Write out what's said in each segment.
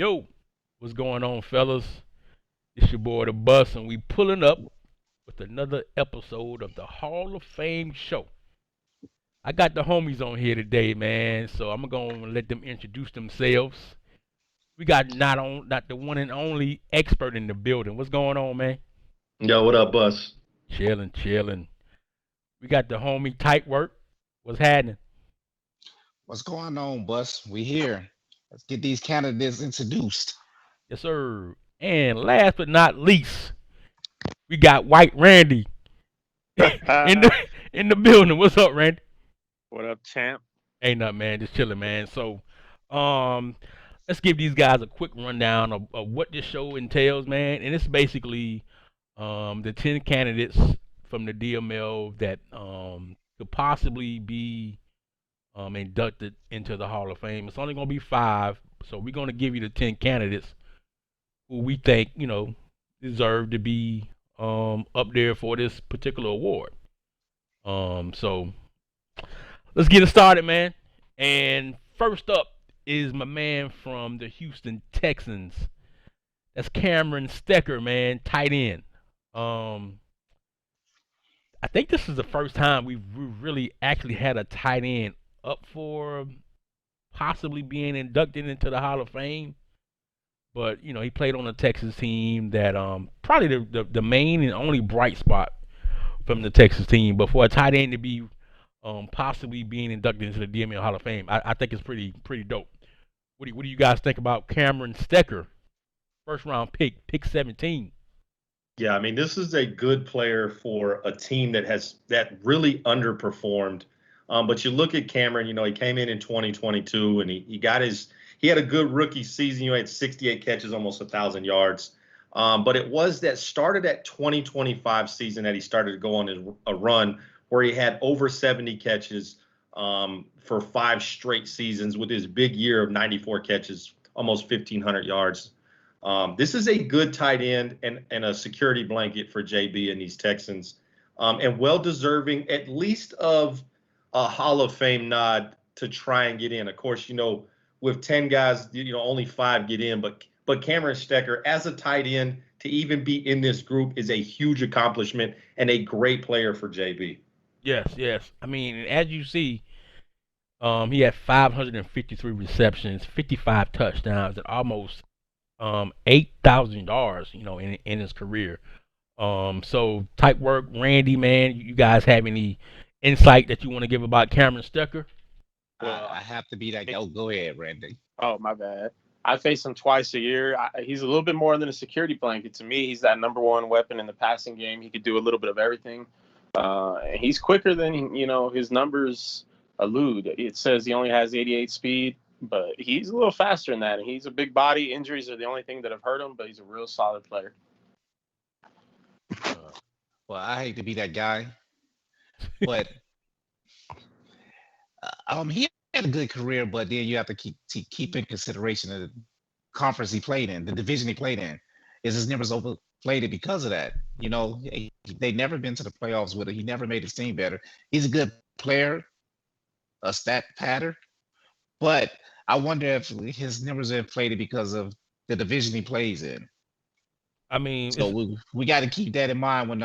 Yo, what's going on, fellas? It's your boy the Bus, and we pulling up with another episode of the Hall of Fame show. I got the homies on here today, man. So I'm gonna let them introduce themselves. We got not the one and only expert in the building. What's going on, man? Yo, what up, Bus? Chilling, chilling. We got the homie Tight Work. What's happening? What's going on, Bus? We here. Let's get these candidates introduced. Yes, sir. And last but not least, we got White Randy in the in the building. What's up, Randy? What up, champ? Ain't nothing, man. Just chilling, man. So, um, let's give these guys a quick rundown of what this show entails, man. And it's basically the 10 candidates from the DML that could possibly be inducted into the Hall of Fame. It's only gonna be five, so we're gonna give you the 10 candidates who we think deserve to be up there for this particular award. So let's get it started, man. And first up is my man from the Houston Texans. That's Cameron Stecker, man, tight end. Um, I think this is the first time we've really actually had a tight end up for possibly being inducted into the Hall of Fame. But he played on a Texas team that probably the main and only bright spot from the Texas team. But for a tight end to be possibly being inducted into the DML Hall of Fame, I think it's pretty dope. What do you guys think about Cameron Stecker, first round pick 17? Yeah, I mean, this is a good player for a team that really underperformed. But you look at Cameron, he came in 2022 and he had a good rookie season. He had 68 catches, almost 1,000 yards. But it was that started at 2025 season that he started to go on a run where he had over 70 catches for 5 straight seasons with his big year of 94 catches, almost 1,500 yards. This is a good tight end and a security blanket for JB and these Texans, and well deserving at least of a Hall of Fame nod to try and get in. Of course, with 10 guys, only 5 get in, but Cameron Stecker as a tight end to even be in this group is a huge accomplishment and a great player for JB. Yes. I mean, as you see, he had 553 receptions, 55 touchdowns, and almost 8,000 yards, in his career. So type work, Randy, man. You guys have any insight that you want to give about Cameron Stecker? I have to be that guy. Go ahead, Randy. Oh, my bad. I face him twice a year. He's a little bit more than a security blanket to me. He's that number one weapon in the passing game. He could do a little bit of everything. And he's quicker than his numbers allude. It says he only has 88 speed, but he's a little faster than that. And he's a big body. Injuries are the only thing that have hurt him, but he's a real solid player. Well, I hate to be that guy, but he had a good career. But then you have to keep in consideration the conference he played in, the division he played in. Is his numbers overplayed it because of that? They never been to the playoffs with it. He never made his team better. He's a good player, a stat pattern, but I wonder if his numbers are inflated because of the division he plays in. I mean, so we got to keep that in mind when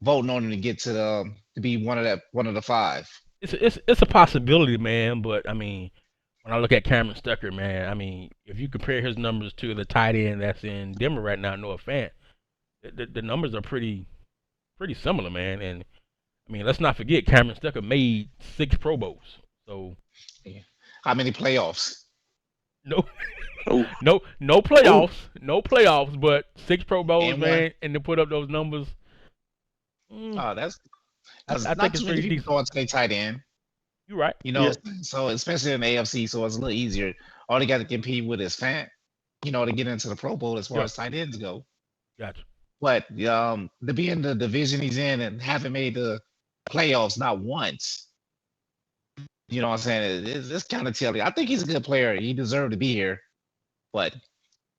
voting on him to get to be one of the 5. It's a possibility, man. But I mean, when I look at Cameron Stecker, man, I mean, if you compare his numbers to the tight end that's in Denver right now, Noah Fant, the numbers are pretty similar, man. And I mean, let's not forget Cameron Stecker made 6 Pro Bowls. So yeah. How many playoffs? No, no playoffs, but 6 Pro Bowls, man, and to put up those numbers. That's I think it's pretty decent. Going to stay tight end. You're right. So especially in the AFC, so it's a little easier. All they got to compete with is Fant, to get into the Pro Bowl as far as tight ends go. Gotcha. But to be in the division he's in and haven't made the playoffs not once, what I'm saying? It's kind of telling. I think he's a good player. He deserved to be here, but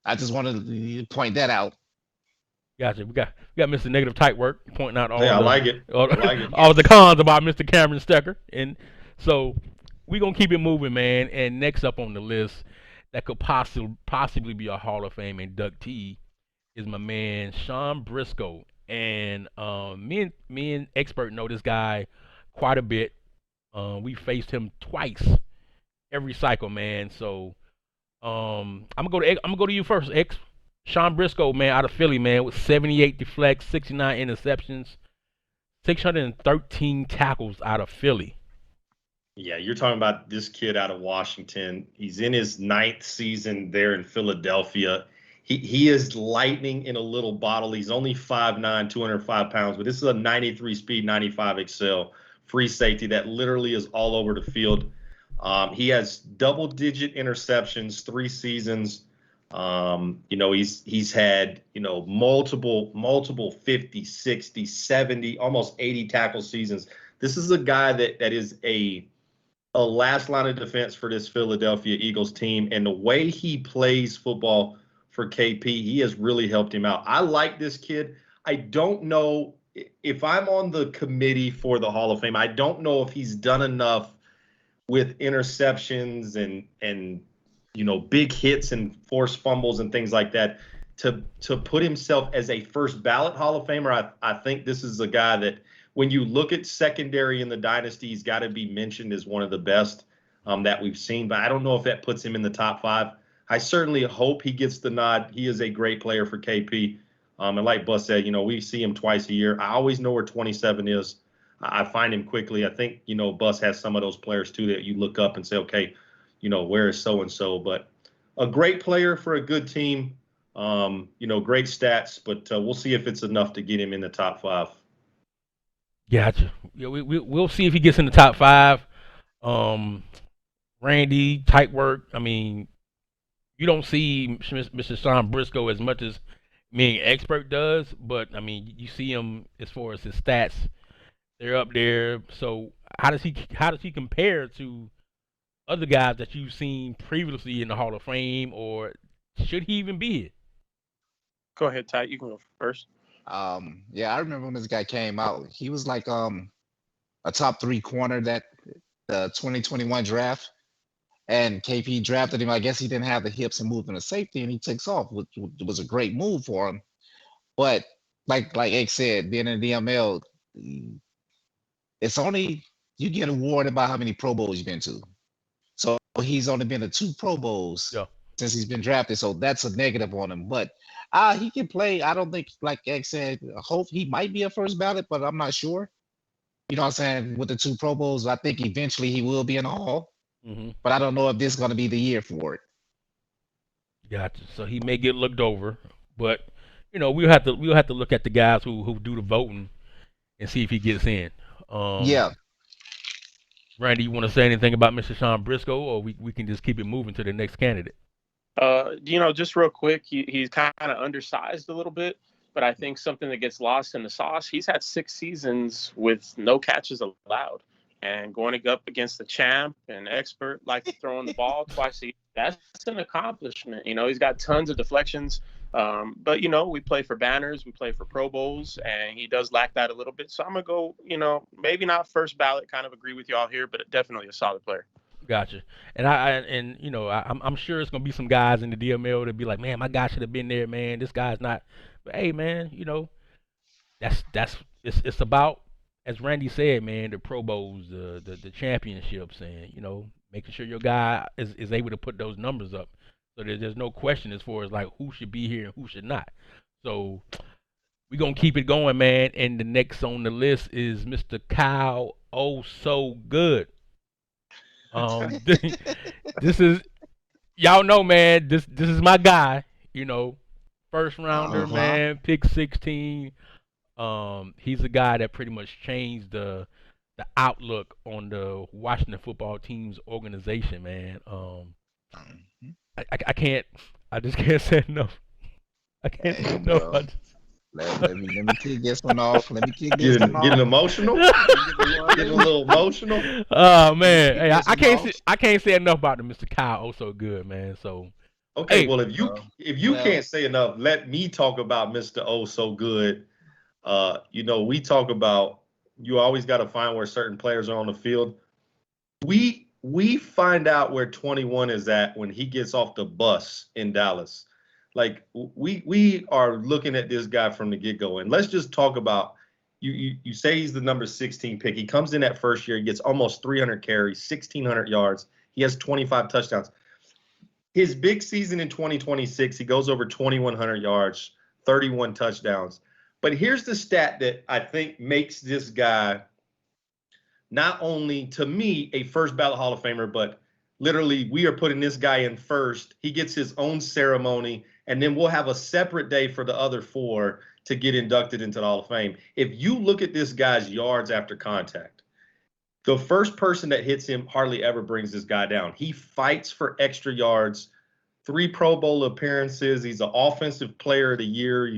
I just wanted to point that out. Gotcha. We got Mr. Negative Tight Work pointing out all I like it. All the cons about Mr. Cameron Stecker. And so we're gonna keep it moving, man. And next up on the list, that could possibly be a Hall of Fame inductee is my man Sean Briscoe. And me and expert know this guy quite a bit. We faced him twice every cycle, man. So I'm gonna go to you first, X. Sean Briscoe, man, out of Philly, man, with 78 deflects, 69 interceptions, 613 tackles out of Philly. Yeah, you're talking about this kid out of Washington. He's in his 9th season there in Philadelphia. He is lightning in a little bottle. He's only 5'9", 205 pounds, but this is a 93 speed, 95 excel free safety that literally is all over the field. He has double-digit interceptions, 3 seasons. He's had, multiple 50, 60, 70, almost 80 tackle seasons. This is a guy that is a last line of defense for this Philadelphia Eagles team. And the way he plays football for KP, he has really helped him out. I like this kid. I don't know if I'm on the committee for the Hall of Fame. I don't know if he's done enough with interceptions and big hits and forced fumbles and things like that to put himself as a first ballot Hall of Famer. I think this is a guy that, when you look at secondary in the dynasty, he's got to be mentioned as one of the best that we've seen. But I don't know if that puts him in the top 5. I certainly hope he gets the nod. He is a great player for KP. And like Bus said, we see him twice a year. I always know where 27 is. I find him quickly. I think, Bus has some of those players too that you look up and say, okay, where is so-and-so? But a great player for a good team, great stats, but we'll see if it's enough to get him in the top 5. Gotcha. Yeah, we'll see if he gets in the top 5. Randy, tight work. I mean, you don't see Mr. Sean Briscoe as much as me and expert does, but I mean, you see him as far as his stats. They're up there. So how does he compare to other guys that you've seen previously in the Hall of Fame, or should he even be here? Go ahead, Ty. You can go first. Yeah, I remember when this guy came out. He was like a top 3 corner that the 2021 draft, and KP drafted him. I guess he didn't have the hips and movement of safety, and he takes off, which was a great move for him. But like X said, being in the DML, it's only, you get awarded by how many Pro Bowls you've been to. So he's only been to 2 Pro Bowls since he's been drafted. So that's a negative on him. But he can play. I don't think, like X said, hope he might be a first ballot, but I'm not sure. You know what I'm saying? With the 2 Pro Bowls, I think eventually he will be in the Hall. Mm-hmm. But I don't know if this is going to be the year for it. Gotcha. So he may get looked over, but we'll have to look at the guys who do the voting and see if he gets in. Yeah. Randy, you want to say anything about Mr. Sean Briscoe, or we can just keep it moving to the next candidate? Just real quick, he's kind of undersized a little bit, but I think something that gets lost in the sauce, he's had 6 seasons with no catches allowed. And going up against the champ and expert, like throwing the ball twice a year, that's an accomplishment. He's got tons of deflections. But, we play for banners, we play for Pro Bowls, and he does lack that a little bit. So I'm going to go, maybe not first ballot, kind of agree with y'all here, but definitely a solid player. Gotcha. And I'm sure it's going to be some guys in the DML that be like, man, my guy should have been there, man. This guy's not. But, hey, man, it's about, as Randy said, man, the Pro Bowls, the championships, and making sure your guy is able to put those numbers up, so that there's no question as far as like who should be here and who should not. So we're gonna keep it going, man. And the next on the list is Mr. Kyle. Oh, so good. This is, y'all know, man. This is my guy. First rounder, man, pick 16. He's a guy that pretty much changed the outlook on the Washington football team's organization, man. I just can't say enough. I can't say enough. Let me kick this one off. Let me kick this one off. Getting emotional? Getting a little emotional? Oh man, hey, I can't say enough about the Mr. Kyle. Oh, so good, man. So okay, well if you can't say enough, let me talk about Mr. Oh so good. We talk about, you always got to find where certain players are on the field. We we find out where 21 is at when he gets off the bus in Dallas. Like we are looking at this guy from the get-go. And let's just talk about you say he's the number 16 pick. He comes in that first year, he gets almost 300 carries, 1,600 yards. He has 25 touchdowns. His big season in 2026, he goes over 2,100 yards, 31 touchdowns. But here's the stat that I think makes this guy not only, to me, a first ballot Hall of Famer, but literally we are putting this guy in first. He gets his own ceremony, and then we'll have a separate day for the other four to get inducted into the Hall of Fame. If you look at this guy's yards after contact, the first person that hits him hardly ever brings this guy down. He fights for extra yards, 3 Pro Bowl appearances. He's an offensive player of the year.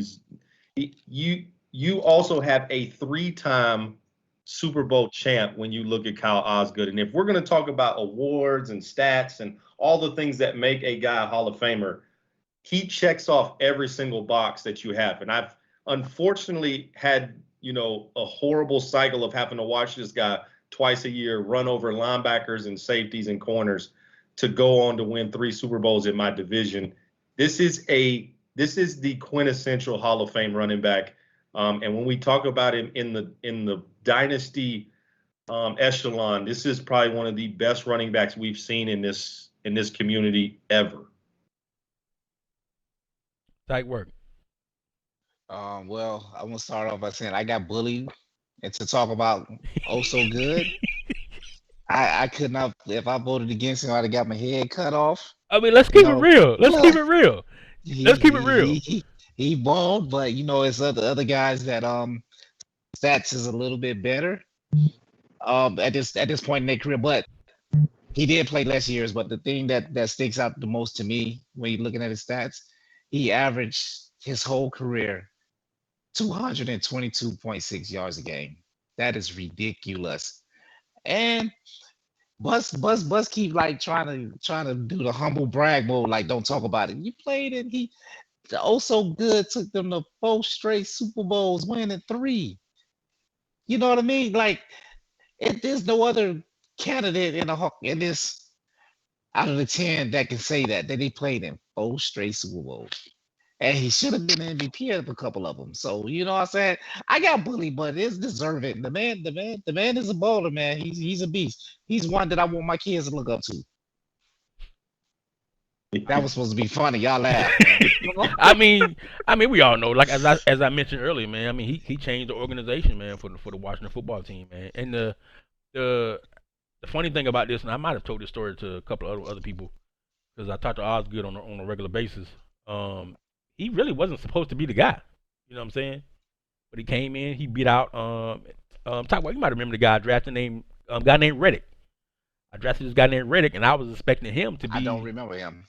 You also have a 3-time Super Bowl champ when you look at Kyle Osgood. And if we're going to talk about awards and stats and all the things that make a guy a Hall of Famer, he checks off every single box that you have. And I've unfortunately had, a horrible cycle of having to watch this guy twice a year run over linebackers and safeties and corners to go on to win 3 Super Bowls in my division. This is the quintessential Hall of Fame running back. And when we talk about him in the dynasty echelon, this is probably one of the best running backs we've seen in this community ever. Tight work. Well, I'm gonna start off by saying I got bullied into talk about so good. I could not. If I voted against him, I'd have got my head cut off. I mean, let's keep it real. Let's keep it real. Let's keep it real. He balled, but it's other guys that stats is a little bit better at this point in their career. But he did play less years. But the thing that sticks out the most to me when you're looking at his stats, he averaged his whole career 222.6 yards a game. That is ridiculous. And Bus keep like trying to do the humble brag mode, like don't talk about it. You played it. He so good took them to 4 straight Super Bowls, winning 3. You know what I mean? Like there's no other candidate in this out of the 10 that can say that he played in 4 straight Super Bowls. And he should have been MVP of a couple of them. So you know what I'm saying? I got bullied, but it's deserving. The man is a baller, man. He's a beast. He's one that I want my kids to look up to. That was supposed to be funny. Y'all laugh. I mean, we all know. Like as I mentioned earlier, man. I mean, he changed the organization, man, for the Washington football team, man. And the funny thing about this, and I might have told this story to a couple of other people, because I talked to Osgood on a regular basis. He really wasn't supposed to be the guy. You know what I'm saying? But he came in, he beat out talk about, you might remember the guy drafted named guy named Reddick. I drafted this guy named Reddick, and I was expecting him to be. I don't remember him.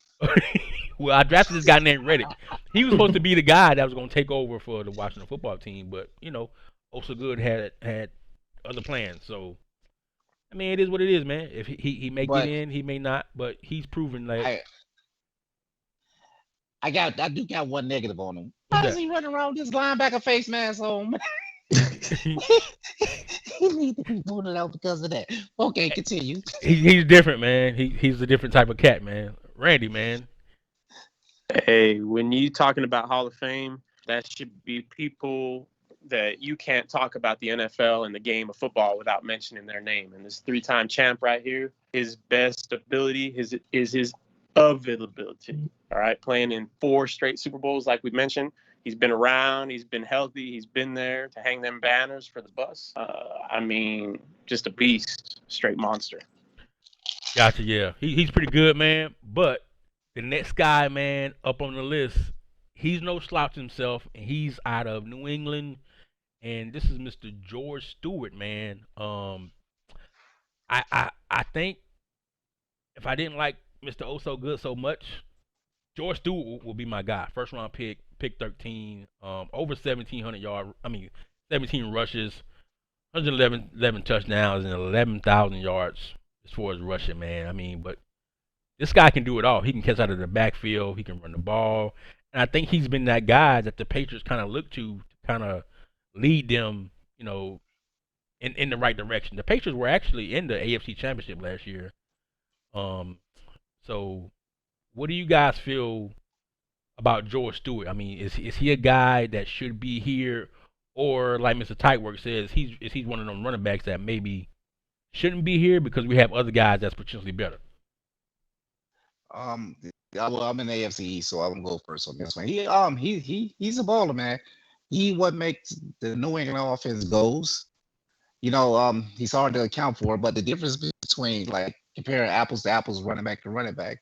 Well, I drafted this guy named Reddick. He was supposed to be the guy that was going to take over for the Washington football team, but also good had other plans. So I mean, it is what it is, man. If he may get in, he may not, but he's proven that. I do got one negative on him. Why is he running around with this linebacker face mask on? He needs to be voted out because of that. Okay, continue. He's different, man. He's a different type of cat, man. Randy, man. Hey, when you talking about Hall of Fame, that should be people that you can't talk about the NFL and the game of football without mentioning their name. And this 3-time champ right here, his best ability is his availability. All right, playing in 4 straight Super Bowls, like we mentioned. He's been around. He's been healthy. He's been there to hang them banners for the bus. I mean, just a beast, straight monster. Gotcha. Yeah, he's pretty good, man. But the next guy, man, up on the list, he's no slouch himself, and he's out of New England. And this is Mr. George Stewart, man. I think if I didn't like Mr. Oh So Good so much, George Stewart will be my guy. First round pick 13, over 1,700 yards. 17 rushes, 111 touchdowns, and 11,000 yards as far as rushing, man. I mean, but this guy can do it all. He can catch out of the backfield. He can run the ball. And I think he's been that guy that the Patriots kind of look to kind of lead them, in the right direction. The Patriots were actually in the AFC Championship last year. So what do you guys feel about George Stewart? I mean, is he a guy that should be here, or like Mr. Tightwork says, he's one of them running backs that maybe shouldn't be here because we have other guys that's potentially better? Um, well, I'm in the AFC East, so I'm gonna go first on this one. He's a baller, man. He what makes the New England offense goes. He's hard to account for, but the difference between like comparing apples to apples, running back,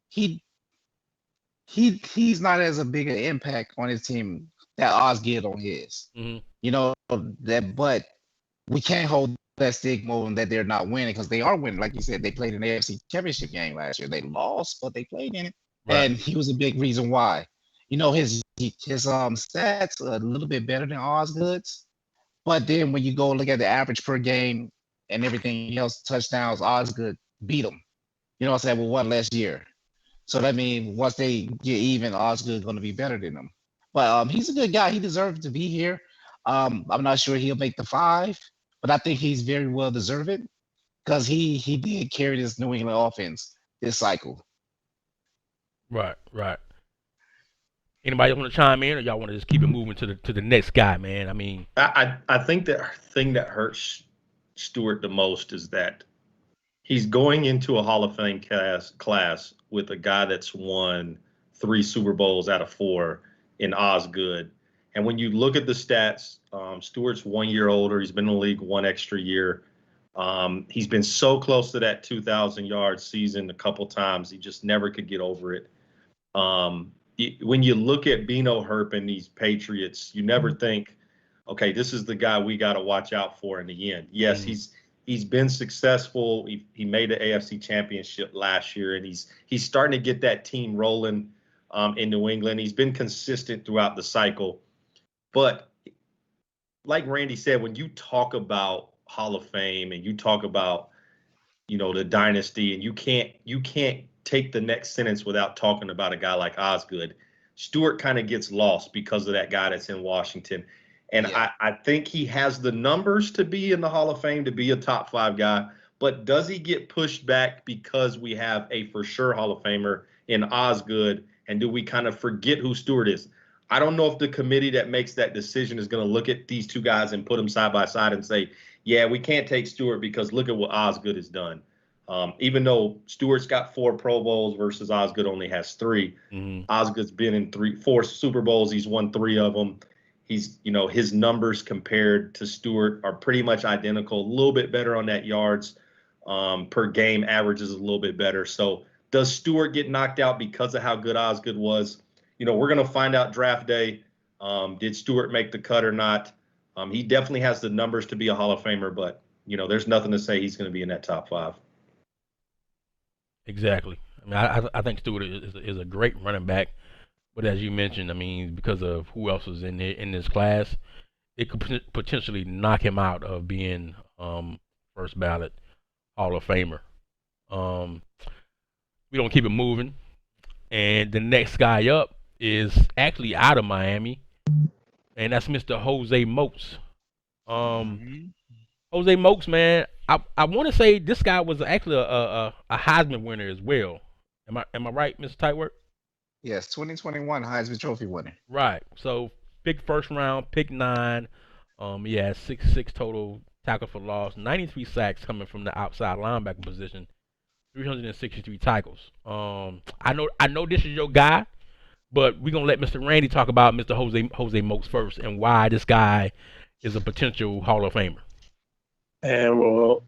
he he's not as a big an impact on his team that Osgood on his. Mm-hmm. But we can't hold that stigma on that they're not winning because they are winning. Like you said, they played an AFC Championship game last year. They lost, but they played in it, Right. and he was a big reason why. His stats are a little bit better than Osgood's, but then when you go look at the average per game and everything else, touchdowns, Osgood beat him. I said, well, what last year? So that means once they get even, Osgood's going to be better than them. But he's a good guy. He deserves to be here. I'm not sure he'll make the 5, but I think he's very well deserved because he did carry this New England offense this cycle. Right. Anybody want to chime in, or y'all want to just keep it moving to the next guy, man? I mean, I think the thing that hurts Stewart the most is that he's going into a Hall of Fame class with a guy that's won 3 Super Bowls out of 4 in Osgood. And when you look at the stats, Stewart's 1 year older. He's been in the league 1 extra year. He's been so close to that 2,000-yard season a couple times. He just never could get over it. When you look at Bino Herp and these Patriots, you never think, okay, this is the guy we got to watch out for in the end. Yes, he's been successful. He made the AFC Championship last year, and he's starting to get that team rolling in New England. He's been consistent throughout the cycle. But like Randy said, when you talk about Hall of Fame and you talk about, the dynasty, and you can't take the next sentence without talking about a guy like Osgood. Stewart kind of gets lost because of that guy that's in Washington. And yeah. I think he has the numbers to be in the Hall of Fame, to be a top 5 guy. But does he get pushed back because we have a for sure Hall of Famer in Osgood? And do we kind of forget who Stewart is? I don't know if the committee that makes that decision is going to look at these two guys and put them side by side and say, yeah, we can't take Stewart because look at what Osgood has done. Even though Stewart's got 4 Pro Bowls versus Osgood only has 3. Mm-hmm. Osgood's been in 4 Super Bowls. He's won 3 of them. He's, his numbers compared to Stewart are pretty much identical, a little bit better on that yards per game, averages a little bit better. So does Stewart get knocked out because of how good Osgood was? We're going to find out draft day. Did Stewart make the cut or not? He definitely has the numbers to be a Hall of Famer, but, there's nothing to say he's going to be in that top 5. Exactly. I mean, I think Stewart is a great running back, but as you mentioned, I mean, because of who else is in this class, it could potentially knock him out of being first ballot Hall of Famer. We don't keep it moving, and the next guy up is actually out of Miami, and that's Mr. Jose Moats. Jose Moats, man, I want to say this guy was actually a Heisman winner as well. Am I right, Mr. Tightwork? Yes, 2021 Heisman Trophy winner. Right. So pick first round, pick 9. He has 6 total tackle for loss, 93 sacks coming from the outside linebacker position, 363 tackles. I know this is your guy, but we're gonna let Mr. Randy talk about Mr. Jose Moats first and why this guy is a potential Hall of Famer. And well,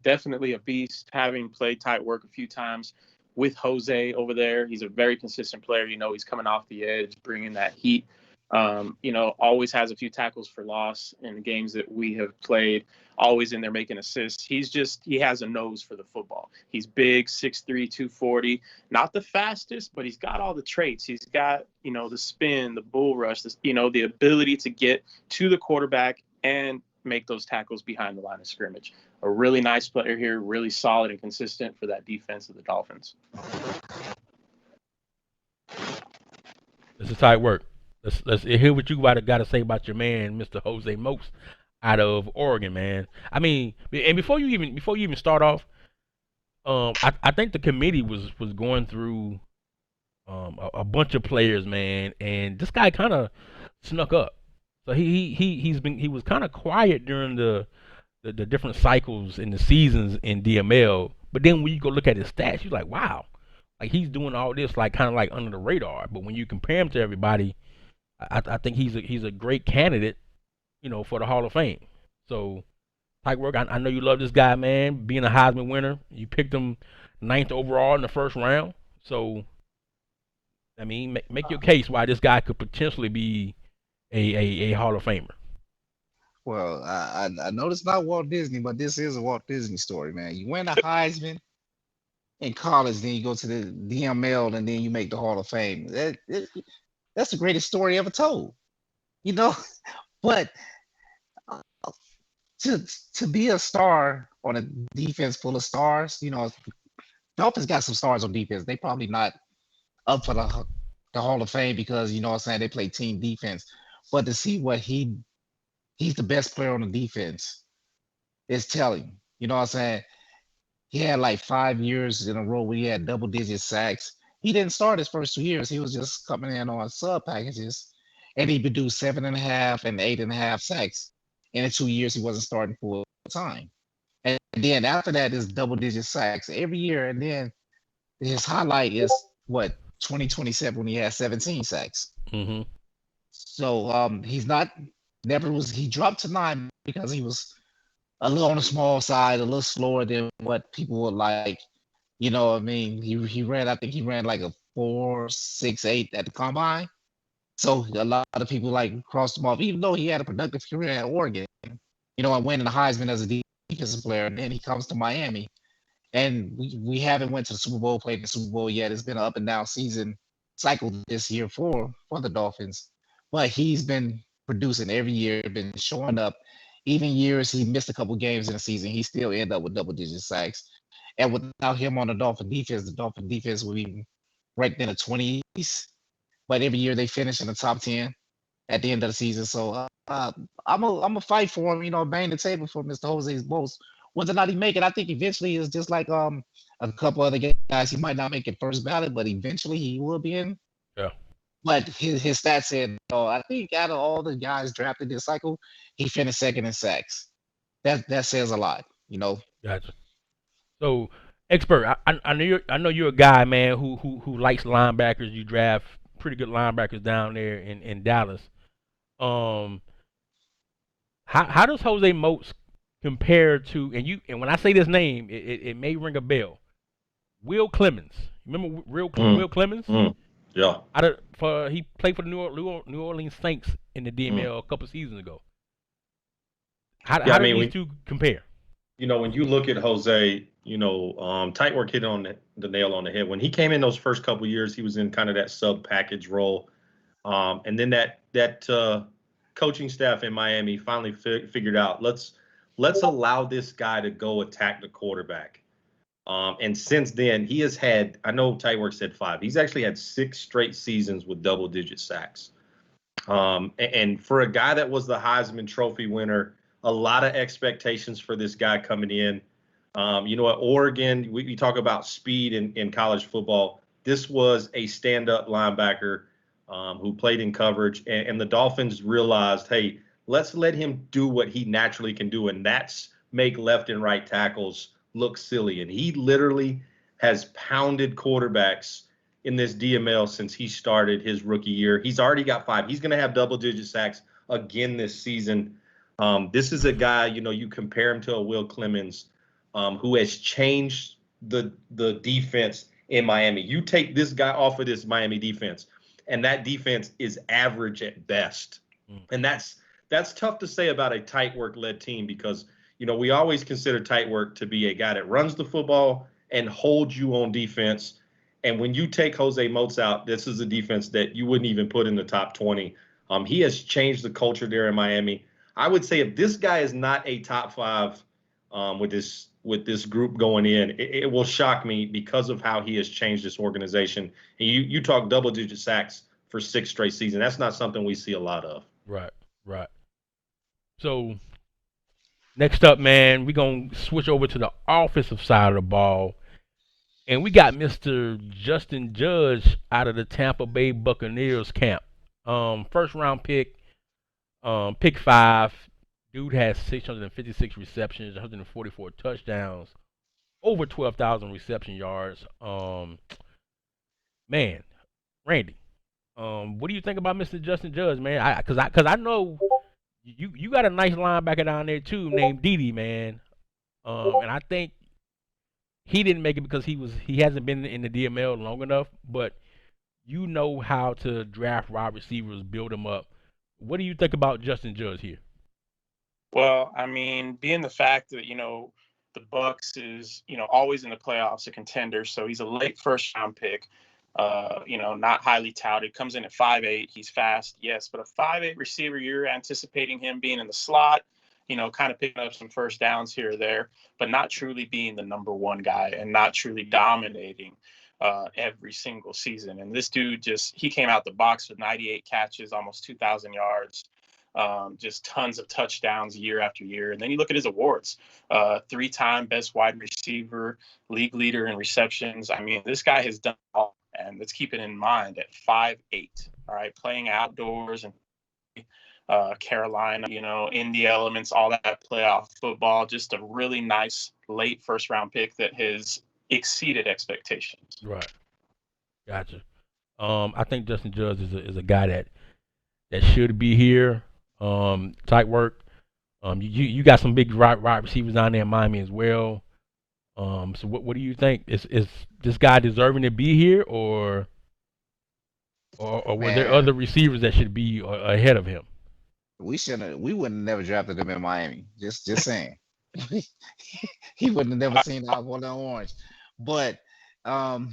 definitely a beast. Having played tight work a few times with Jose over there, he's a very consistent player. He's coming off the edge, bringing that heat. Always has a few tackles for loss in the games that we have played. Always in there making assists. He has a nose for the football. He's big, 6'3", 240. Not the fastest, but he's got all the traits. He's got, the spin, the bull rush, the ability to get to the quarterback and make those tackles behind the line of scrimmage. A really nice player here, really solid and consistent for that defense of the Dolphins. This is tight work. Let's hear what you got to say about your man, Mr. Jose Moats, out of Oregon, man. I mean, and before you even start off, I think the committee was going through a bunch of players, man, and this guy kind of snuck up. So he was kind of quiet during the different cycles in the seasons in DML. But then when you go look at his stats, you're like, wow, like he's doing all this like kind of like under the radar. But when you compare him to everybody, I think he's a great candidate, for the Hall of Fame. So Tyke Work, I know you love this guy, man. Being a Heisman winner, you picked him ninth overall in the first round. So I mean, make your case why this guy could potentially be a Hall of Famer. Well, I know it's not Walt Disney, but this is a Walt Disney story, man. You win a Heisman in college, then you go to the DML, and then you make the Hall of Fame. That's the greatest story ever told, you know. But uh, to be a star on a defense full of stars, Dolphins got some stars on defense. They probably not up for the Hall of Fame because what I'm saying, they play team defense. But to see what he's the best player on the defense is telling. You know what I'm saying? He had like 5 years in a row where he had double-digit sacks. He didn't start his first 2 years. He was just coming in on sub packages, and he produced 7.5 and 8.5 sacks. In the 2 years, he wasn't starting full time. And then after that is double-digit sacks every year. And then his highlight is what 2027 when he had 17 sacks. Mm-hmm. So he's not he dropped to 9 because he was a little on the small side, a little slower than what people would like. You know what I mean? I think he ran like a 4.68 at the combine. So a lot of people like crossed him off, even though he had a productive career at Oregon, and winning the Heisman as a defensive player. And then he comes to Miami. And we haven't went to the Super Bowl, played the Super Bowl yet. It's been an up and down season cycle this year for the Dolphins. But he's been producing every year, been showing up. Even years he missed a couple games in the season, he still ended up with double-digit sacks. And without him on the Dolphin defense would be ranked in the 20s. But every year they finish in the top 10 at the end of the season. So I'm a fight for him, bang the table for Mr. Jose's Bolts. Whether or not he make it, I think eventually is just like a couple other guys. He might not make it first ballot, but eventually he will be in. Yeah. But his stats said, I think out of all the guys drafted this cycle, he finished second in sacks. That says a lot, Gotcha. So, expert, I know you're a guy, man, who likes linebackers. You draft pretty good linebackers down there in Dallas. How does Jose Moats compare to and when I say this name, it may ring a bell. Will Clemens. Remember Will Clemens? Yeah. He played for the New Orleans Saints in the DML a couple seasons ago. How do these two compare? When you look at Jose, Tyke Work hit on the nail on the head. When he came in those first couple of years, he was in kind of that sub package role, and then that coaching staff in Miami finally figured out let's allow this guy to go attack the quarterback. And since then, he has had, I know Tyke Work said 5. He's actually had 6 straight seasons with double-digit sacks. And for a guy that was the Heisman Trophy winner, a lot of expectations for this guy coming in. At Oregon, we talk about speed in college football. This was a stand-up linebacker who played in coverage, and the Dolphins realized, hey, let's let him do what he naturally can do, and that's make left and right tackles look silly. And he literally has pounded quarterbacks in this DML since he started his rookie year. He's already got 5. He's going to have double-digit sacks again this season. This is a guy, you compare him to a Will Clemens who has changed the defense in Miami. You take this guy off of this Miami defense, and that defense is average at best. And that's tough to say about a Tyke Work-led team because, we always consider Tyke Work to be a guy that runs the football and holds you on defense. And when you take Jose Moats out, this is a defense that you wouldn't even put in the top 20. He has changed the culture there in Miami. I would say if this guy is not a top 5 with this group going in, it will shock me because of how he has changed this organization. And you talk double-digit sacks for 6 straight seasons. That's not something we see a lot of. Right. So next up, man, we're going to switch over to the offensive side of the ball. And we got Mr. Justin Judge out of the Tampa Bay Buccaneers camp. First round pick, pick 5. Dude has 656 receptions, 144 touchdowns, over 12,000 reception yards. Man, Randy, what do you think about Mr. Justin Judge, man? Cause I know you got a nice linebacker down there too, named Didi, man. And I think he didn't make it because he hasn't been in the DML long enough. But you know how to draft wide receivers, build them up. What do you think about Justin Judge here? Well, I mean, being the fact that, the Bucks is, always in the playoffs, a contender. So he's a late first round pick, not highly touted, comes in at 5'8". He's fast, yes, but a 5'8" receiver, you're anticipating him being in the slot, kind of picking up some first downs here or there, but not truly being the number one guy and not truly dominating every single season. And this dude he came out the box with 98 catches, almost 2,000 yards. Just tons of touchdowns year after year. And then you look at his awards, 3-time best wide receiver, league leader in receptions. I mean, this guy has done all. And let's keep it in mind at 5'8", all right, playing outdoors and Carolina, in the elements, all that playoff football, just a really nice late first round pick that has exceeded expectations. Right. Gotcha. I think Justin Judge is a guy that should be here. Tight work. You got some big wide receivers down there in Miami as well. So what do you think? Is this guy deserving to be here, or were there Man, other receivers that should be ahead of him? we wouldn't have never drafted him in Miami. Just saying. He wouldn't have never seen the one orange. But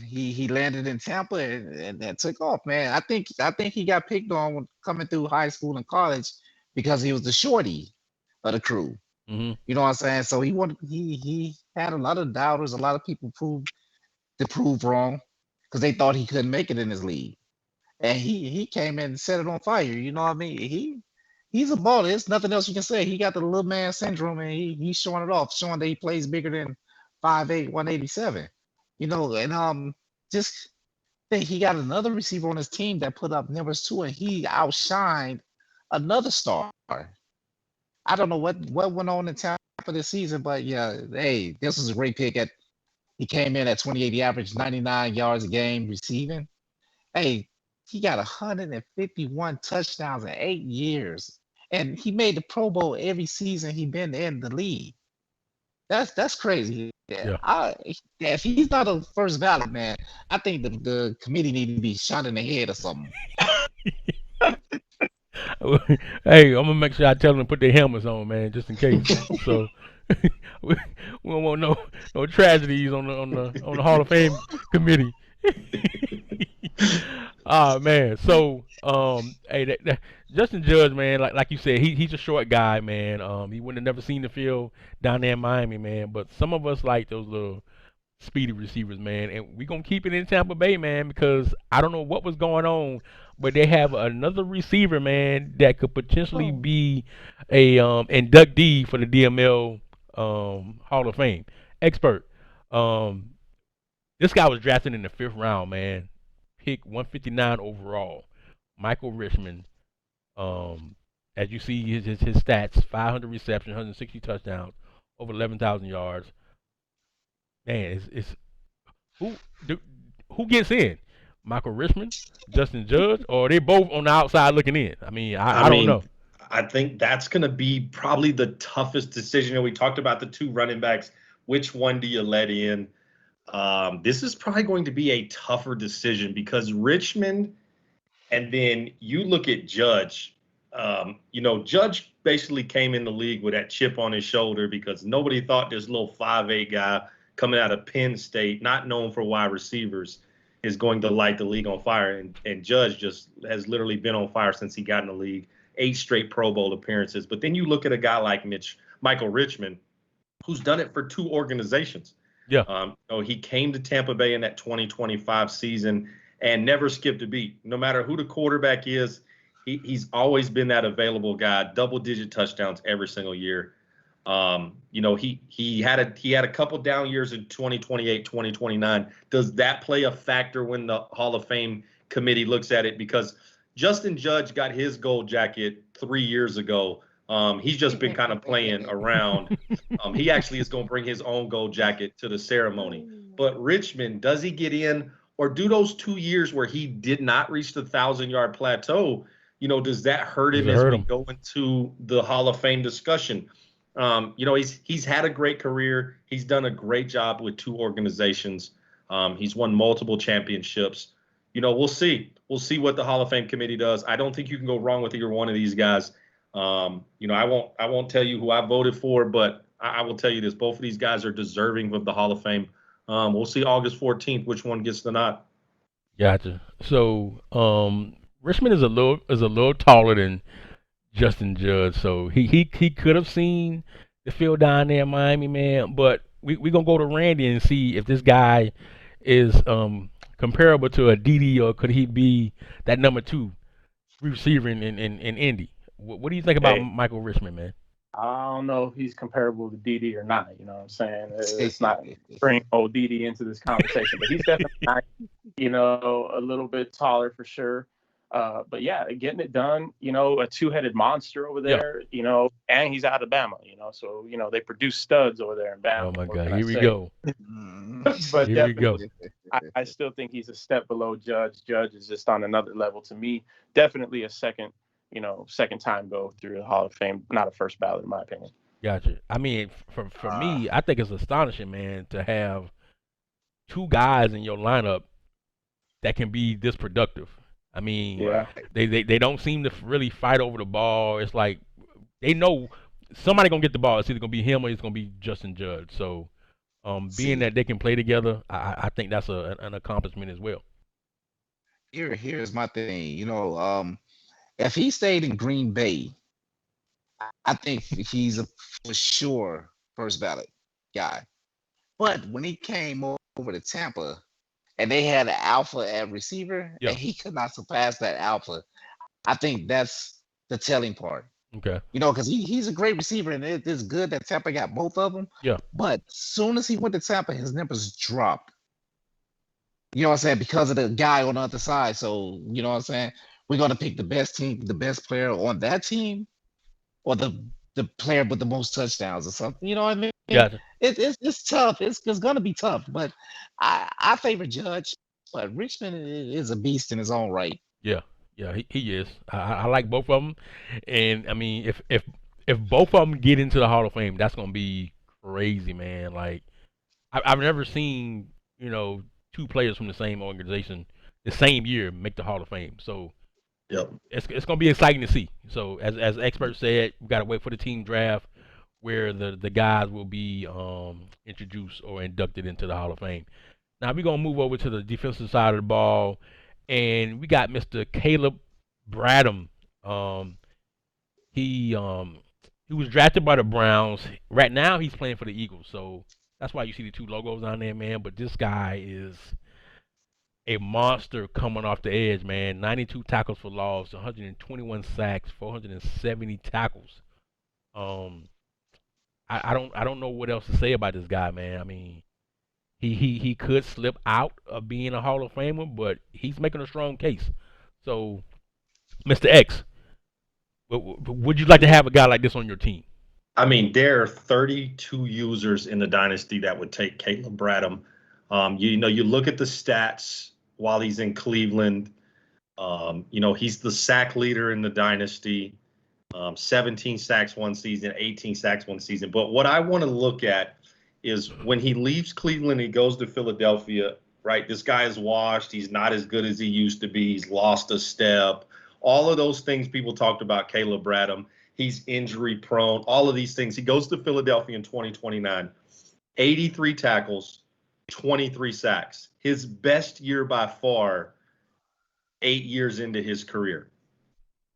he landed in Tampa and took off, man. I think he got picked on when coming through high school and college because he was the shorty of the crew. Hmm. You know what I'm saying? So he had a lot of doubters, a lot of people prove wrong because they thought he couldn't make it in his league. And he came in and set it on fire. You know what I mean? He's a baller. There's nothing else you can say. He got the little man syndrome, and he's showing it off, showing that he plays bigger than 5'8", 187. And just think he got another receiver on his team that put up numbers too, and he outshined another star. I don't know what went on in Tampa this season, but yeah, hey, this was a great pick. He came in at 28. He averaged 99 yards a game receiving. Hey, he got 151 touchdowns in 8 years, and he made the Pro Bowl every season he been in the league. That's crazy. Yeah, Yeah. if he's not a first ballot, man, I think the committee need to be shot in the head or something. Hey, I'm gonna make sure I tell them to put their helmets on, man, just in case. So we, we don't want no tragedies on the Hall of Fame committee. Ah man, so hey, Justin Judge, man, like you said, he's a short guy, man. He wouldn't have never seen the field down there in Miami, man. But some of us like those little speedy receivers, man, and we gonna keep it in Tampa Bay, man, because I don't know what was going on, but they have another receiver, man, that could potentially be a inductee for the DML Hall of Fame. Expert. Um, this guy was drafted in the 5th round, man. Pick 159 overall. Michael Richmond. Um, as you see his stats: 500 receptions, 160 touchdowns, over 11,000 yards. Man, it's who do, who gets in? Michael Richmond, Justin Judge, or are they both on the outside looking in? I mean, I don't know. I think that's going to be probably the toughest decision. We talked about the 2 running backs. Which one do you let in? This is probably going to be a tougher decision because Richmond, and then you look at Judge. Judge basically came in the league with that chip on his shoulder because nobody thought this little 5'8" guy coming out of Penn State, not known for wide receivers, is going to light the league on fire. And Judge just has literally been on fire since he got in the league. 8 straight Pro Bowl appearances. But then you look at a guy like Michael Richmond, who's done it for 2 organizations. Yeah. He came to Tampa Bay in that 2025 season and never skipped a beat. No matter who the quarterback is, he's always been that available guy, double-digit touchdowns every single year. He had a couple down years in 2028, 2029. Does that play a factor when the Hall of Fame committee looks at it? Because Justin Judge got his gold jacket 3 years ago. He's just been kind of playing around. He actually is going to bring his own gold jacket to the ceremony. But Richmond, does he get in, or do those 2 years where he did not reach the 1,000-yard plateau? Does that hurt him as we go into the Hall of Fame discussion? He's had a great career. He's done a great job with 2 organizations. He's won multiple championships. We'll see. We'll see what the Hall of Fame committee does. I don't think you can go wrong with either one of these guys. I won't tell you who I voted for, but I will tell you this: both of these guys are deserving of the Hall of Fame. We'll see August 14th which one gets the nod. Gotcha. So Richmond is a little taller than Justin Judge, so he could have seen the field down there in Miami, man. But we gonna go to Randy and see if this guy is comparable to a DD, or could he be that number 2 receiver in Indy? What do you think about Michael Richmond, man? I don't know if he's comparable to DD or not. You know what I'm saying? It's not bring old DD into this conversation, but he's definitely not, a little bit taller for sure. But yeah, getting it done, a 2-headed monster over there, and he's out of Bama, so, they produce studs over there in Bama. Oh my God, here we go. But here we go. I still think he's a step below Judge. Judge is just on another level to me. Definitely a second time go through the Hall of Fame, not a first ballot in my opinion. Gotcha. I mean, for me, I think it's astonishing, man, to have 2 guys in your lineup that can be this productive. I mean, they don't seem to really fight over the ball. It's like they know somebody gonna get the ball. It's either gonna be him or it's gonna be Justin Judge. So, being that they can play together, I think that's an accomplishment as well. Here's my thing. If he stayed in Green Bay, I think he's a for sure first ballot guy. But when he came over to Tampa, and they had an alpha at receiver, and he could not surpass that alpha. I think that's the telling part. Okay. Because he's a great receiver, and it's good that Tampa got both of them. Yeah. But as soon as he went to Tampa, his numbers dropped. You know what I'm saying? Because of the guy on the other side. So, you know what I'm saying? We're going to pick the best team, the best player on that team, or the player with the most touchdowns or something. You know what I mean? Gotcha. It's tough. It's going to be tough. But I favor Judge. But Richmond is a beast in his own right. Yeah, he is. I like both of them, and I mean, if both of them get into the Hall of Fame, that's gonna be crazy, man. Like I've never seen 2 players from the same organization the same year make the Hall of Fame. So it's gonna be exciting to see. So as experts said, we gotta wait for the team draft where the guys will be introduced or inducted into the Hall of Fame. Now we're gonna move over to the defensive side of the ball, and we got Mr. Caleb Bradham. He was drafted by the Browns. Right now he's playing for the Eagles, so that's why you see the 2 logos on there, man. But this guy is a monster coming off the edge, man. 92 tackles for loss, 121 sacks, 470 tackles. I don't know what else to say about this guy, man. I mean, he could slip out of being a Hall of Famer, but he's making a strong case. So, Mr. X, would you like to have a guy like this on your team? I mean, there are 32 users in the Dynasty that would take Caleb Bradham. You look at the stats while he's in Cleveland. He's the sack leader in the Dynasty. 17 sacks one season, 18 sacks one season. But what I want to look at is when he leaves Cleveland, he goes to Philadelphia, right? This guy is washed. He's not as good as he used to be. He's lost a step. All of those things people talked about Caleb Bradham. He's injury prone, all of these things. He goes to Philadelphia in 2029, 83 tackles, 23 sacks. His best year by far, 8 years into his career.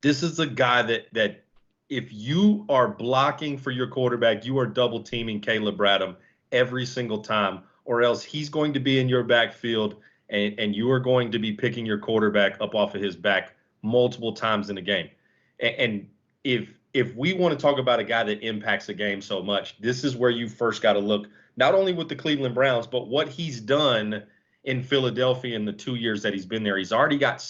This is a guy that if you are blocking for your quarterback, you are double teaming Caleb Bradham every single time, or else he's going to be in your backfield and you are going to be picking your quarterback up off of his back multiple times in a game. And if if we want to talk about a guy that impacts a game so much, this is where you first got to look, not only with the Cleveland Browns, but what he's done in Philadelphia in the 2 years that he's been there. He's already got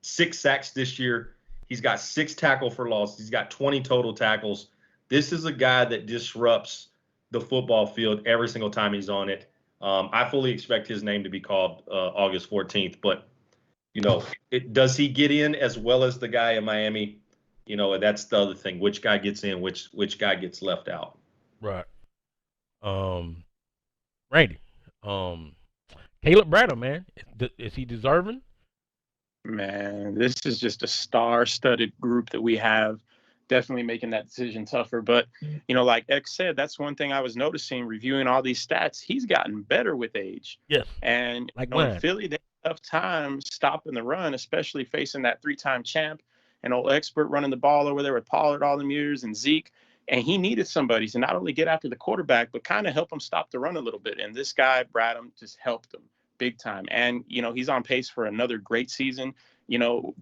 6 sacks this year. He's got 6 tackle for loss. He's got 20 total tackles. This is a guy that disrupts the football field every single time he's on it. I fully expect his name to be called August 14th. But, does he get in as well as the guy in Miami? That's the other thing. Which guy gets in, which guy gets left out. Right. Randy. Caleb Bradham, man. Is he deserving? Man, this is just a star-studded group that we have, definitely making that decision tougher. But, like X said, that's one thing I was noticing reviewing all these stats. He's gotten better with age. Yes. And like in Philly, they have tough time stopping the run, especially facing that 3-time champ, an old expert running the ball over there with Pollard all them years and Zeke. And he needed somebody to not only get after the quarterback, but kind of help him stop the run a little bit. And this guy, Bradham, just helped him big time. And, he's on pace for another great season,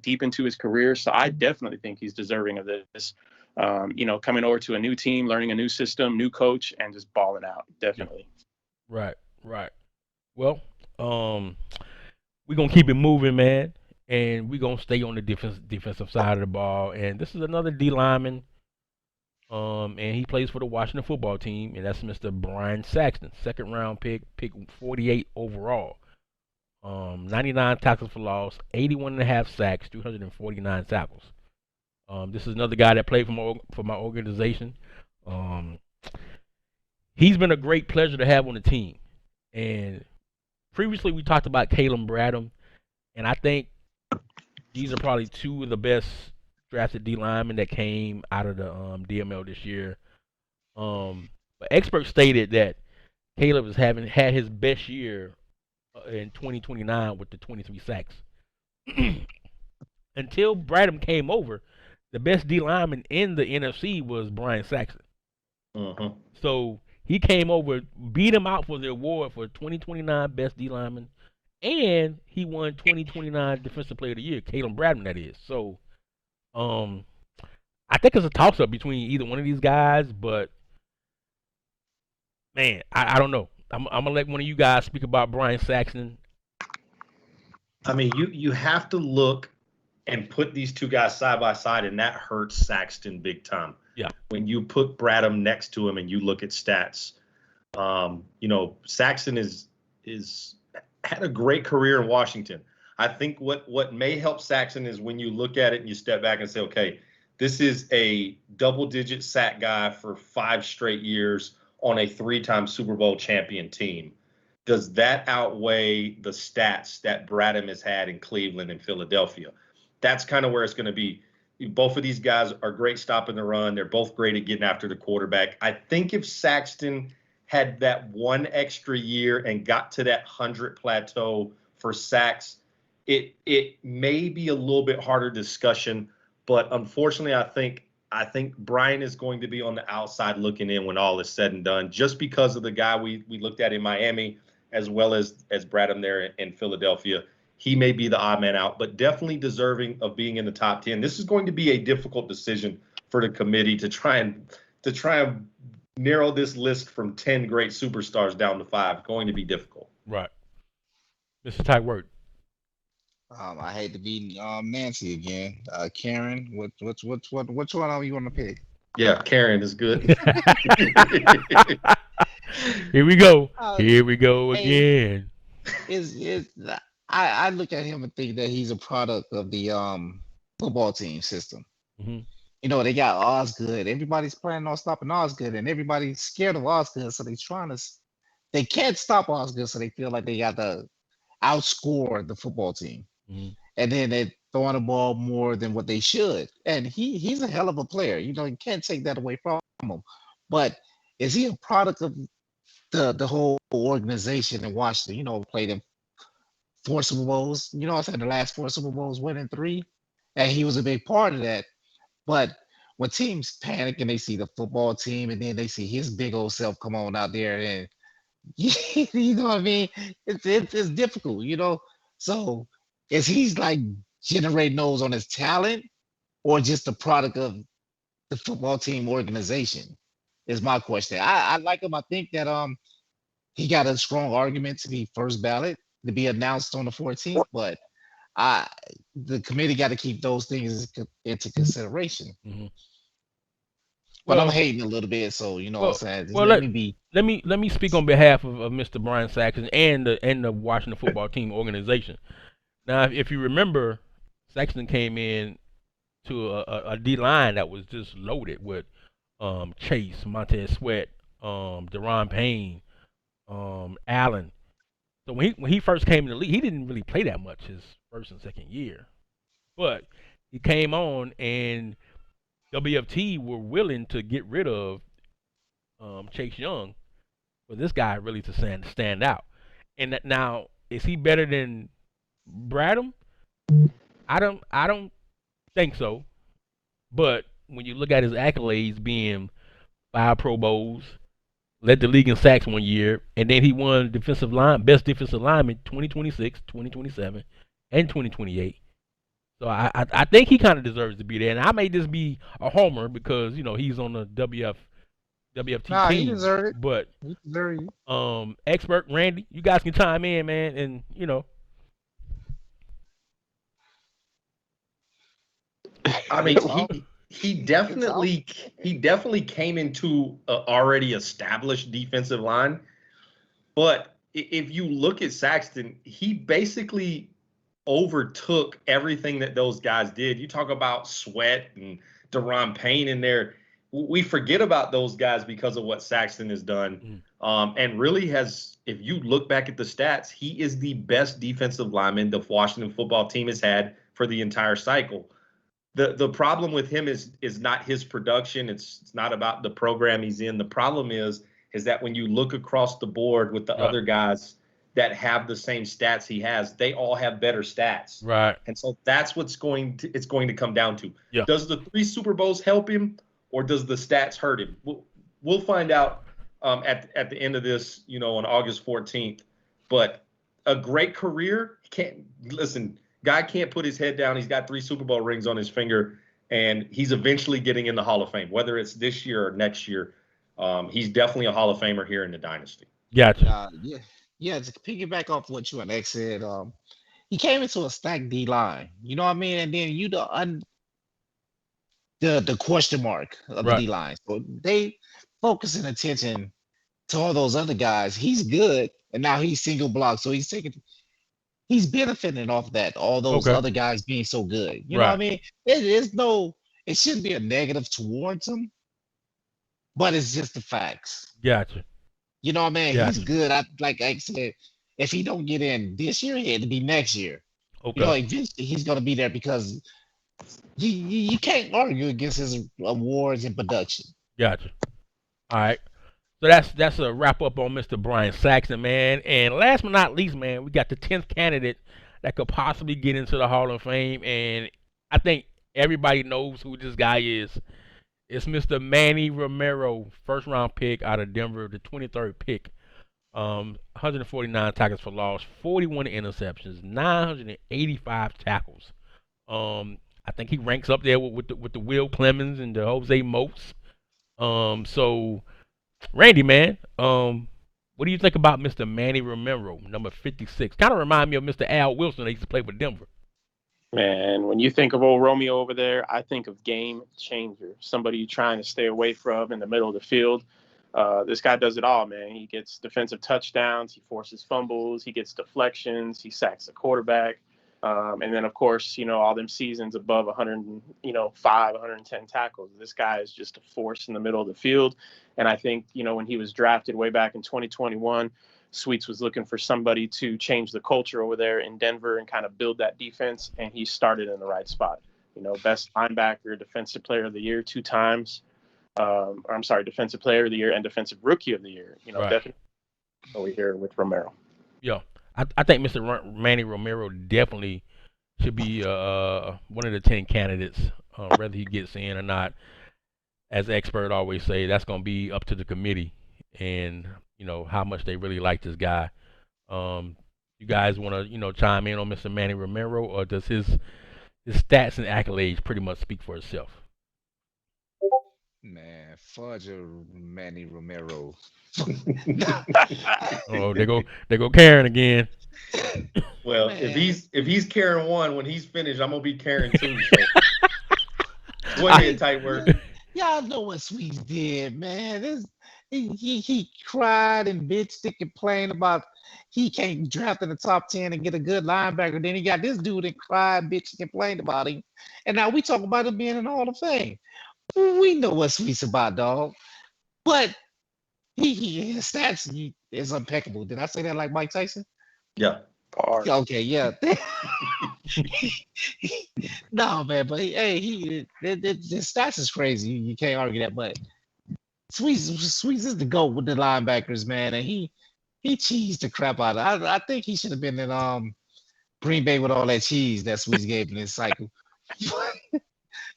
deep into his career. So I definitely think he's deserving of this, coming over to a new team, learning a new system, new coach, and just balling out. Definitely. Right. Well, we're going to keep it moving, man. And we're going to stay on the defensive side of the ball. And this is another D lineman. And he plays for the Washington football team, and that's Mr. Brian Saxton, 2nd round pick 48 overall. 99 tackles for loss, 81.5 sacks, 249 tackles. This is another guy that played for my organization. He's been a great pleasure to have on the team. And previously we talked about Caleb Bradham, and I think these are probably 2 of the best drafted D linemen that came out of the DML this year. But experts stated that Caleb has had his best year in 2029 with the 23 sacks. Until Bradham came over, the best D lineman in the NFC was Brian Saxton. Uh-huh. So he came over, beat him out for the award for 2029 best D lineman, and he won 2029 Defensive Player of the Year, Caleb Bradham, that is. So I think it's a toss-up between either one of these guys, but man, I don't know. I'm gonna let one of you guys speak about Brian Saxton. I mean, you have to look and put these 2 guys side by side, and that hurts Saxton big time. Yeah. When you put Bradham next to him and you look at stats, Saxton is had a great career in Washington. I think what may help Saxton is when you look at it and you step back and say, okay, this is a double-digit sack guy for 5 straight years on a 3-time Super Bowl champion team. Does that outweigh the stats that Bradham has had in Cleveland and Philadelphia? That's kind of where it's going to be. Both of these guys are great stopping the run. They're both great at getting after the quarterback. I think if Saxton had that 1 extra year and got to that 100 plateau for sacks, it may be a little bit harder discussion, but unfortunately, I think Brian is going to be on the outside looking in when all is said and done, just because of the guy we looked at in Miami, as well as Bradham there in Philadelphia. He may be the odd man out, but definitely deserving of being in the top 10. This is going to be a difficult decision for the committee to try and narrow this list from 10 great superstars down to 5. Going to be difficult. Right. Mr. Tygart. I hate to be Nancy again. Karen, which one are you want to pick? Yeah, Karen is good. Here we go. Here we go again. I look at him and think that he's a product of the football team system. Mm-hmm. They got Osgood. Everybody's planning on stopping Osgood, and everybody's scared of Osgood, so they can't stop Osgood, so they feel like they got to outscore the football team. Mm-hmm. And then they're throwing the ball more than what they should. And he's a hell of a player. You can't take that away from him. But is he a product of the whole organization in Washington? Played in 4 Super Bowls. I said the last 4 Super Bowls, winning 3. And he was a big part of that. But when teams panic and they see the football team and then they see his big old self come on out there, and you know what I mean? It's difficult, So is he's like generating those on his talent, or just a product of the football team organization? Is my question. I like him. I think that he got a strong argument to be first ballot to be announced on the 14th, but I the committee got to keep those things into consideration. Mm-hmm. But I'm Well, hating a little bit, so you know what I'm well, saying. Just well. let me be. Let me speak on behalf of Mr. Brian Saxon and the Washington football team organization. Now, if you remember, Saxon came in to a D line that was just loaded with Chase, Montez Sweat, Deron Payne, Allen. So when he first came in the league, he didn't really play that much his first and second year, but he came on and WFT were willing to get rid of Chase Young for this guy really to stand out. And that now, is he better than Bradham? I don't think so. But when you look at his accolades, being 5 Pro Bowls, led the league in sacks one year, and then he won best defensive lineman 2026, 2027, and 2028. So I think he kind of deserves to be there. And I may just be a homer because he's on the WFT Nah, he team. deserved it. But He deserved it. expert Randy, you guys can chime in, man, and I mean, he definitely came into a already established defensive line, but if you look at Saxton, he basically overtook everything that those guys did. You talk about Sweat and Deron Payne in there. We forget about those guys because of what Saxton has done. And really has, if you look back at the stats, he is the best defensive lineman the Washington football team has had for the entire cycle. The problem with him is not his production. It's not about the program he's in. The problem is that when you look across the board with the other guys that have the same stats he has, they all have better stats. Right. And so that's what's going to come down to. Yeah. Does the 3 Super Bowls help him, or does the stats hurt him? We'll find out at the end of this, on August 14th. But a great career, guy can't put his head down. He's got 3 Super Bowl rings on his finger, and he's eventually getting in the Hall of Fame, whether it's this year or next year. He's definitely a Hall of Famer here in the Dynasty. Gotcha. Yeah. To piggyback off what you and X said, he came into a stacked D line. You know what I mean? And then you the question mark of the D line. So they focusing attention to all those other guys. He's good, and now he's single block, so he's benefiting off that. All those other guys being so good. You know what I mean? It shouldn't be a negative towards him, but it's just the facts. Gotcha. You know what I mean? Gotcha. He's good. Like I said, if he don't get in this year, it had to be next year. Okay. Eventually he's gonna be there because you can't argue against his awards and production. Gotcha. All right. So that's a wrap up on Mr. Brian Saxon, man. And last but not least, man, we got the 10th candidate that could possibly get into the Hall of Fame, and I think everybody knows who this guy is. It's Mr. Manny Romero, first round pick out of Denver, the 23rd pick. 149 tackles for loss, 41 interceptions, 985 tackles. I think he ranks up there with the Will Clemens and the Jose Moats. So Randy, man, what do you think about Mr. Manny Romero, number 56? Kind of remind me of Mr. Al Wilson that used to play for Denver. Man, when you think of old Romeo over there, I think of game changer, somebody you're trying to stay away from in the middle of the field. This guy does it all, man. He gets defensive touchdowns, he forces fumbles, he gets deflections, he sacks the quarterback. And then, of course, all them seasons above 110 tackles. This guy is just a force in the middle of the field. And I think, when he was drafted way back in 2021, Sweets was looking for somebody to change the culture over there in Denver and kind of build that defense. And he started in the right spot. Best linebacker, defensive player of the year 2 times. Defensive player of the year and defensive rookie of the year. Definitely over here with Romero. Yeah. I think Mr. Manny Romero definitely should be one of the 10 candidates, whether he gets in or not. As experts always say, that's going to be up to the committee and, how much they really like this guy. You guys want to, chime in on Mr. Manny Romero, or does his stats and accolades pretty much speak for itself? fudge Manny Romero. Oh, they go Karen again. Well, Man, if he's carrying one, when he's finished, I'm gonna be carrying two. So go I, ahead, Sweet, tight yeah, word. y'all know what Sweet did, man. He cried and bitched and complained about he can't draft in the top 10 and get a good linebacker. Then he got this dude that cried, bitched, and complained about him. And now we talk about him being in the Hall of Fame. We know what Sweet's about, dog. But his stats is impeccable. Did I say that like Mike Tyson? Yeah. Bars. Okay, yeah. No, man, but hey, the stats is crazy. You can't argue that. But Sweets is the goat with the linebackers, man, and he cheesed the crap out of. I think he should have been in Green Bay with all that cheese that Sweets gave in this cycle.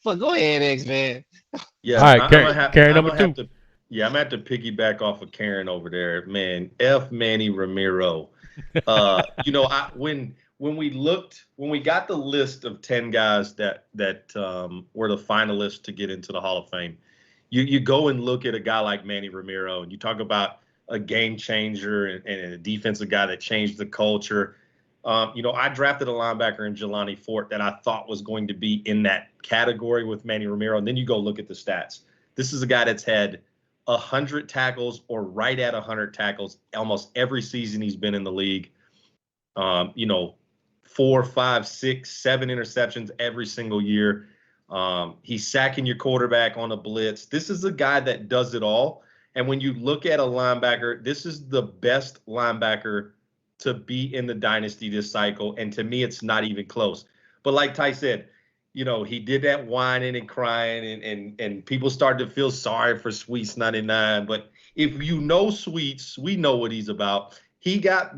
But go ahead, X man. All Yeah, right, Karen I'm number gonna have two. to yeah, I'm gonna have to piggyback off of Karen over there. Man, F Manny Ramiro. I when we got the list of 10 guys that were the finalists to get into the Hall of Fame, you go and look at a guy like Manny Ramiro and you talk about a game changer and a defensive guy that changed the culture. I drafted a linebacker in Jelani Fort that I thought was going to be in that category with Manny Ramiro. And then you go look at the stats. This is a guy that's had 100 tackles or right at 100 tackles almost every season he's been in the league. um, you know, 4, 5, 6, 7 interceptions every single year. He's sacking your quarterback on a blitz. This is a guy that does it all. And when you look at a linebacker, this is the best linebacker to be in the dynasty this cycle. And to me, it's not even close. But like Ty said, he did that whining and crying, and people started to feel sorry for Sweets 99. But if you know Sweets, we know what he's about. He got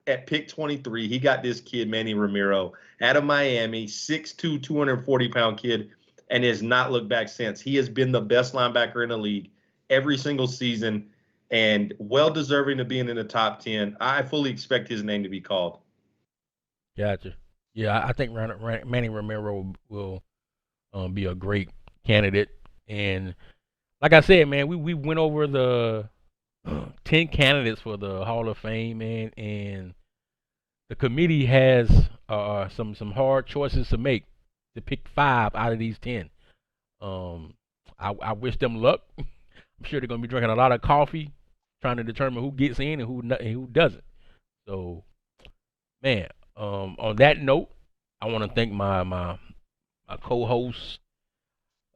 at pick 23. He got this kid Manny Ramiro out of Miami, 6'2", 240-pound kid, and has not looked back since. He has been the best linebacker in the league every single season, and well deserving of being in the top 10. I fully expect his name to be called. Gotcha. Yeah, I think Manny Romero will be a great candidate. And like I said, man, we went over the 10 candidates for the Hall of Fame, man, and the committee has some hard choices to make to pick 5 out of these 10. Um, I wish them luck. I'm sure they're gonna be drinking a lot of coffee, trying to determine who gets in and who doesn't. So, man, on that note, I want to thank my co-host,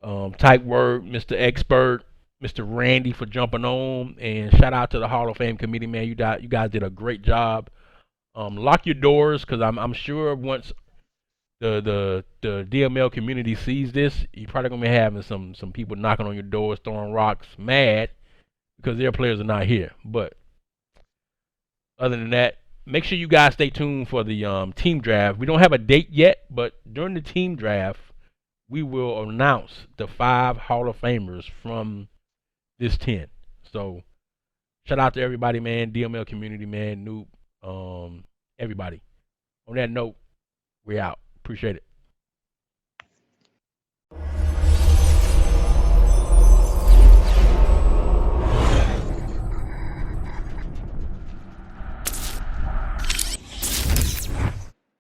Type Word, Mr. Expert, Mr. Randy for jumping on, and shout out to the Hall of Fame committee, man. You guys did a great job. Lock your doors, because I'm sure once the DML community sees this, you're probably gonna be having some people knocking on your doors, throwing rocks, mad because their players are not here. But other than that, make sure you guys stay tuned for the team draft. We don't have a date yet, but during the team draft, we will announce the 5 Hall of Famers from this 10. So shout out to everybody, man. DML community, man. Noob, everybody. On that note, we out. Appreciate it.